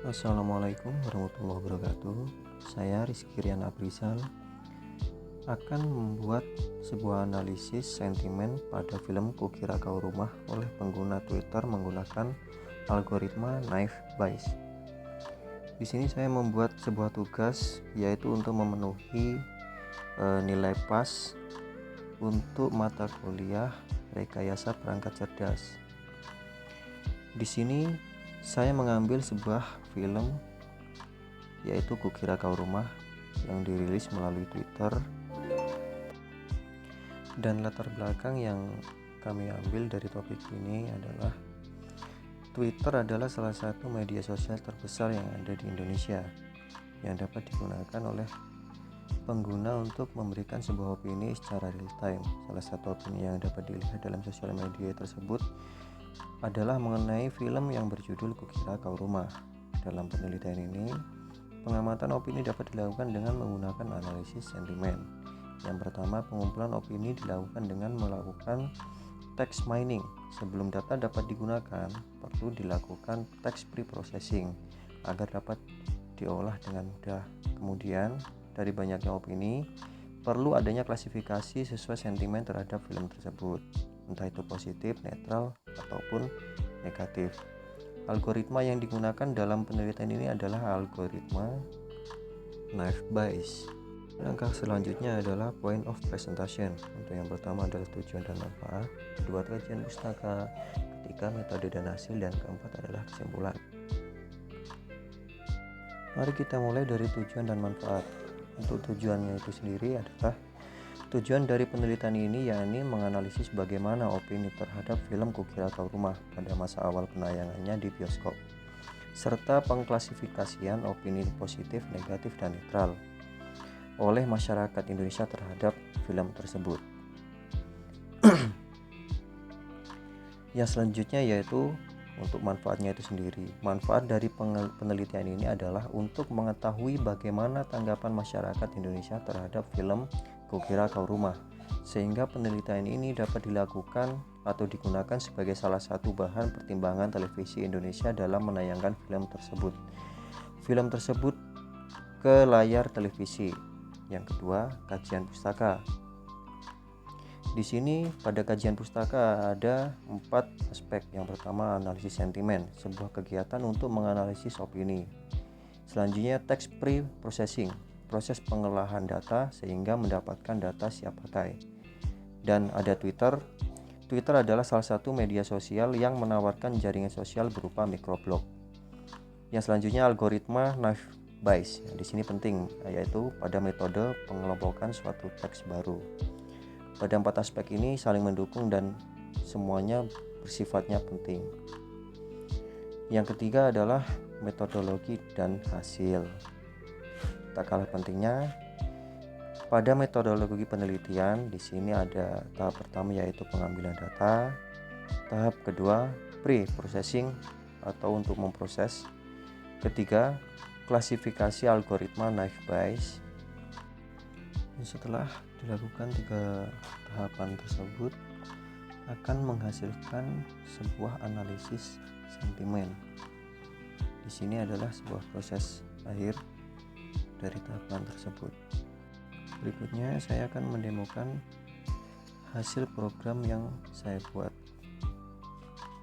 Assalamualaikum warahmatullahi wabarakatuh. Saya Rizky Rian Abrizal akan membuat sebuah analisis sentimen pada film Kukira Kau Rumah oleh pengguna Twitter menggunakan algoritma Naive Bayes. Di sini saya membuat sebuah tugas yaitu untuk memenuhi nilai pas untuk mata kuliah rekayasa perangkat cerdas. Di sini saya mengambil sebuah film yaitu Kukira Kau Rumah yang dirilis melalui Twitter, dan latar belakang yang kami ambil dari topik ini adalah Twitter adalah salah satu media sosial terbesar yang ada di Indonesia yang dapat digunakan oleh pengguna untuk memberikan sebuah opini secara real time. Salah satu opini yang dapat dilihat dalam sosial media tersebut adalah mengenai film yang berjudul Kukira Kau Rumah. Dalam penelitian ini, pengamatan opini dapat dilakukan dengan menggunakan analisis sentimen. Yang pertama, pengumpulan opini dilakukan dengan melakukan text mining. Sebelum data dapat digunakan, perlu dilakukan text pre-processing agar dapat diolah dengan mudah. Kemudian, dari banyaknya opini, perlu adanya klasifikasi sesuai sentimen terhadap film tersebut, entah itu positif, netral, ataupun negatif. Algoritma yang digunakan dalam penelitian ini adalah algoritma Naive Bayes. Langkah selanjutnya adalah point of presentation. Untuk yang pertama adalah tujuan dan manfaat, kedua kajian pustaka, ketiga metode dan hasil, dan keempat adalah kesimpulan. Mari kita mulai dari tujuan dan manfaat. Untuk tujuannya itu sendiri adalah tujuan dari penelitian ini yakni menganalisis bagaimana opini terhadap film Kukira Kau Rumah pada masa awal penayangannya di bioskop, serta pengklasifikasian opini positif, negatif, dan netral oleh masyarakat Indonesia terhadap film tersebut. Yang selanjutnya yaitu untuk manfaatnya itu sendiri. Manfaat dari penelitian ini adalah untuk mengetahui bagaimana tanggapan masyarakat Indonesia terhadap film Kukira Kau Rumah, sehingga penelitian ini dapat dilakukan atau digunakan sebagai salah satu bahan pertimbangan televisi Indonesia dalam menayangkan film tersebut ke layar televisi. Yang kedua, kajian pustaka. Di sini pada kajian pustaka ada 4 aspek. Yang pertama, analisis sentimen, sebuah kegiatan untuk menganalisis opini. Selanjutnya, text pre-processing, proses pengolahan data sehingga mendapatkan data siap pakai. Dan ada Twitter. Twitter adalah salah satu media sosial yang menawarkan jaringan sosial berupa microblog. Yang selanjutnya, algoritma Naive Bayes. Di sini penting, yaitu pada metode pengelompokan suatu teks baru. Pada 4 aspek ini saling mendukung dan semuanya bersifatnya penting. Yang ketiga adalah metodologi dan hasil. Tak kalah pentingnya, pada metodologi penelitian di sini ada tahap pertama yaitu pengambilan data, tahap kedua pre-processing atau untuk memproses, ketiga klasifikasi algoritma Naive Bayes. Setelah dilakukan 3 tahapan tersebut akan menghasilkan sebuah analisis sentimen. Di sini adalah sebuah proses akhir dari tahapan tersebut. Berikutnya saya akan mendemokan hasil program yang saya buat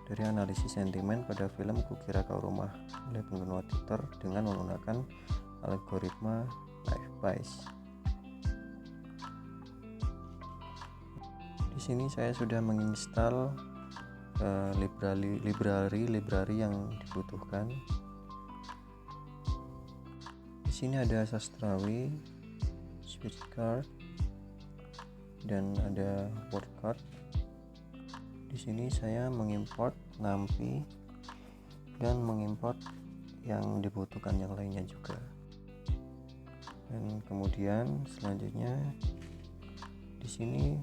dari analisis sentimen pada film Kukira Kau Rumah oleh pengguna Twitter dengan menggunakan algoritma Naive Bayes. Di sini saya sudah menginstal library yang dibutuhkan. Di sini ada Sastrawi, Switchcard, dan ada WordCard. Di sini saya mengimport NumPy dan mengimport yang dibutuhkan yang lainnya juga. Dan kemudian selanjutnya di sini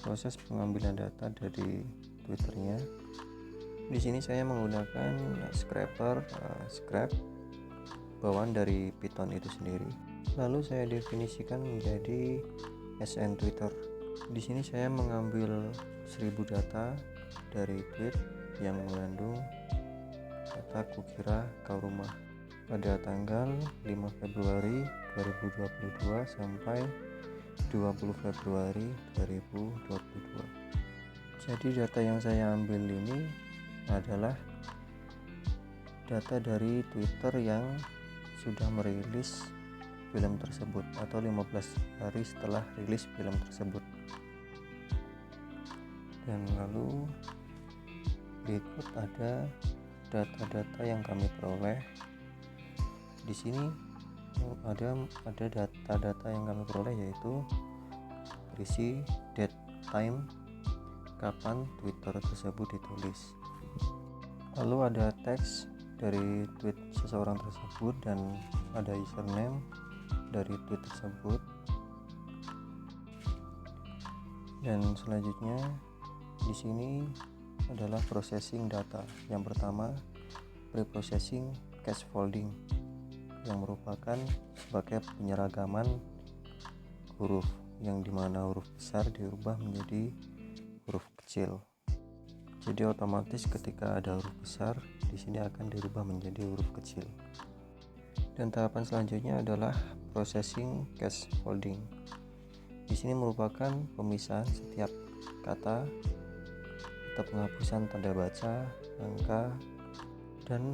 proses pengambilan data dari Twitternya. Di sini saya menggunakan scrap bawaan dari Python itu sendiri. Lalu saya definisikan menjadi SN Twitter. Di sini saya mengambil 1000 data dari tweet yang mengandung kata Kukira Kau Rumah. pada tanggal 5 Februari 2022 sampai 20 Februari 2022. Jadi data yang saya ambil ini adalah data dari Twitter yang sudah merilis film tersebut atau 15 hari setelah rilis film tersebut. Dan lalu berikut ada data-data yang kami peroleh. Di sini ada data-data yang kami peroleh, yaitu berisi date, time, kapan Twitter tersebut ditulis. Lalu ada teks dari tweet seseorang tersebut dan ada username dari tweet tersebut. Dan selanjutnya di sini adalah processing data. Yang pertama, pre-processing scaffolding, yang merupakan sebagai penyeragaman huruf, yang dimana huruf besar diubah menjadi huruf kecil. Jadi otomatis ketika ada huruf besar, di sini akan dirubah menjadi huruf kecil. Dan tahapan selanjutnya adalah processing scaffolding. Di sini merupakan pemisahan setiap kata atau penghapusan tanda baca, angka, dan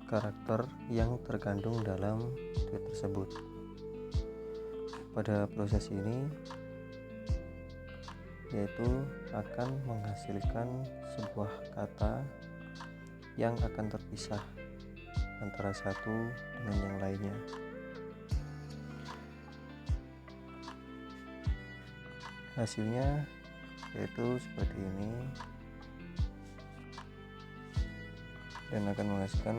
karakter yang terkandung dalam tweet tersebut. Pada proses ini yaitu akan menghasilkan sebuah kata yang akan terpisah antara satu dengan yang lainnya. Hasilnya yaitu seperti ini, dan akan menghasilkan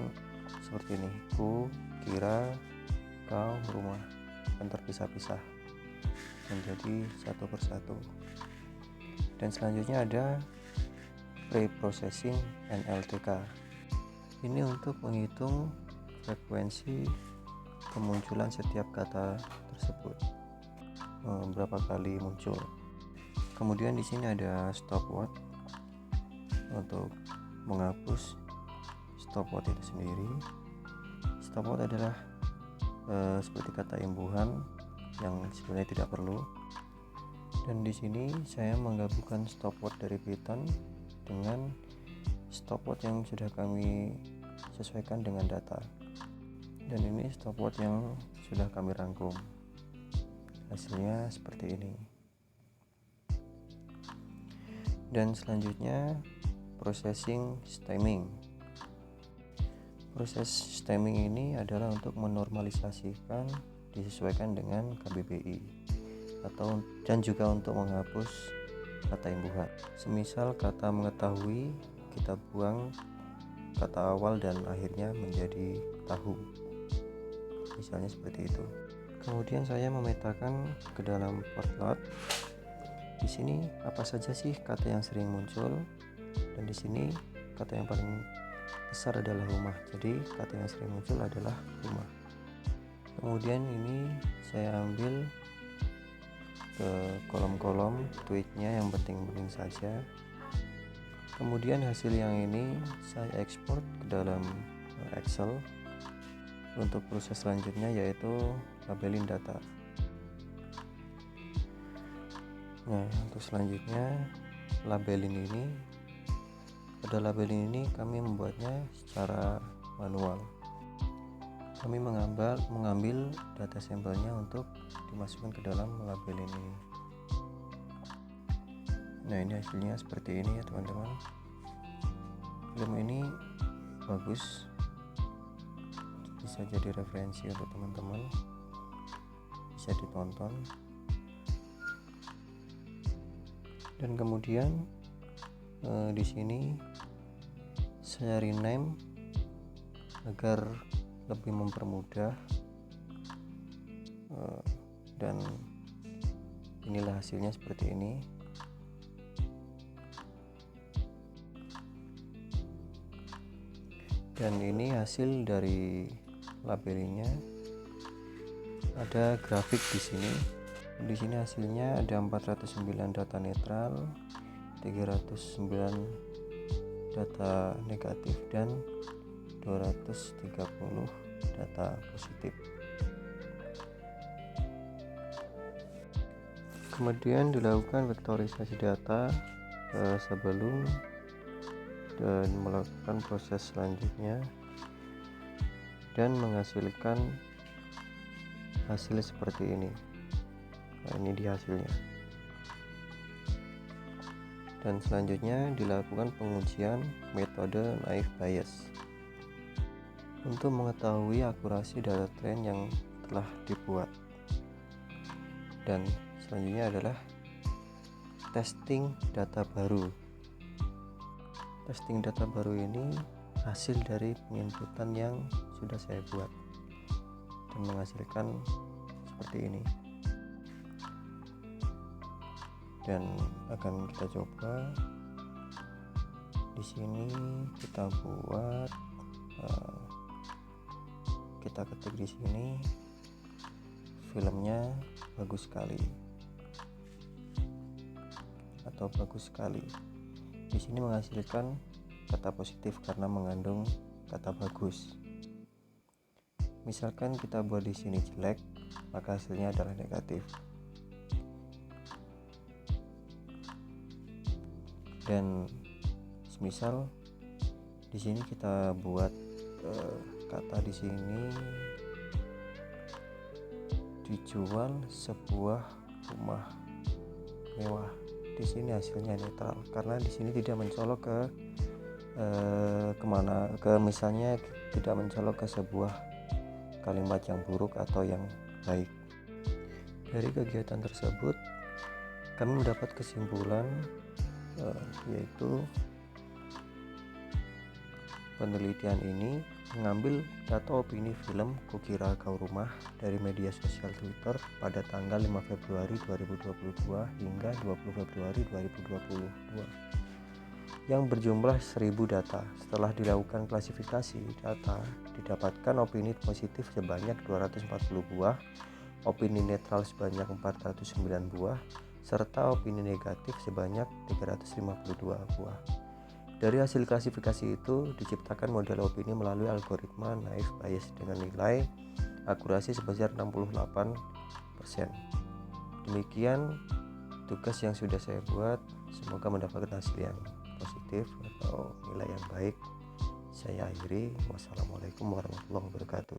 seperti ini: ku, kira, kau, rumah, akan terpisah-pisah menjadi satu persatu. Dan selanjutnya ada pre-processing NLTK. Ini untuk menghitung frekuensi kemunculan setiap kata tersebut, berapa kali muncul. Kemudian di sini ada stopword untuk menghapus stopword itu sendiri. Stopword adalah seperti kata imbuhan yang sebenarnya tidak perlu. Dan di sini saya menggabungkan stopword dari Python dengan stopword yang sudah kami sesuaikan dengan data. Dan ini stopword yang sudah kami rangkum. Hasilnya seperti ini. Dan selanjutnya processing stemming. Proses stemming ini adalah untuk menormalisasikan, disesuaikan dengan KBBI, dan juga untuk menghapus kata imbuhan. Semisal kata mengetahui, kita buang kata awal dan akhirnya menjadi tahu, misalnya seperti itu. Kemudian saya memetakan ke dalam plot. Di sini apa saja sih kata yang sering muncul, dan di sini kata yang paling besar adalah rumah. Jadi kata yang sering muncul adalah rumah. Kemudian ini saya ambil ke kolom-kolom tweetnya yang penting-penting saja. Kemudian hasil yang ini saya ekspor ke dalam Excel untuk proses selanjutnya, yaitu labelin data. Nah, untuk selanjutnya labelin ini, pada labelin ini kami membuatnya secara manual. Kami mengambil data sampelnya untuk dimasukkan ke dalam labelin ini. Nah, ini hasilnya seperti ini ya teman-teman. Film ini bagus, bisa jadi referensi untuk teman-teman, bisa ditonton. Dan kemudian di sini saya rename agar lebih mempermudah, dan inilah hasilnya seperti ini. Dan ini hasil dari labelinnya. Ada grafik di sini. Di sini hasilnya ada 409 data netral, 309 data negatif, dan 230 data positif. Kemudian dilakukan vektorisasi data sebelum dan melakukan proses selanjutnya dan menghasilkan hasil seperti ini. Nah, ini dia hasilnya. Dan selanjutnya dilakukan pengujian metode naive Bayes untuk mengetahui akurasi data tren yang telah dibuat. Dan selanjutnya adalah testing data baru. Testing data baru ini hasil dari penginputan yang sudah saya buat dan menghasilkan seperti ini. Dan akan kita coba di sini. Kita buat, kita ketik di sini filmnya bagus sekali atau bagus sekali. Di sini menghasilkan kata positif karena mengandung kata bagus. Misalkan kita buat di sini jelek, maka hasilnya adalah negatif. Dan semisal di sini kita buat kata di sini dijual sebuah rumah mewah. Di sini hasilnya netral karena di sini tidak mencolok ke misalnya tidak mencolok ke sebuah kalimat yang buruk atau yang baik. Dari kegiatan tersebut kami mendapat kesimpulan yaitu penelitian ini mengambil data opini film Kukira Kau Rumah dari media sosial Twitter pada tanggal 5 Februari 2022 hingga 20 Februari 2022 yang berjumlah 1000 data. Setelah dilakukan klasifikasi data, didapatkan opini positif sebanyak 240 buah, opini netral sebanyak 409 buah, serta opini negatif sebanyak 352 buah. Dari hasil klasifikasi itu diciptakan model opini melalui algoritma naive Bayes dengan nilai akurasi sebesar 68%. Demikian tugas yang sudah saya buat, semoga mendapatkan hasil yang positif atau nilai yang baik. Saya akhiri. Wassalamualaikum warahmatullahi wabarakatuh.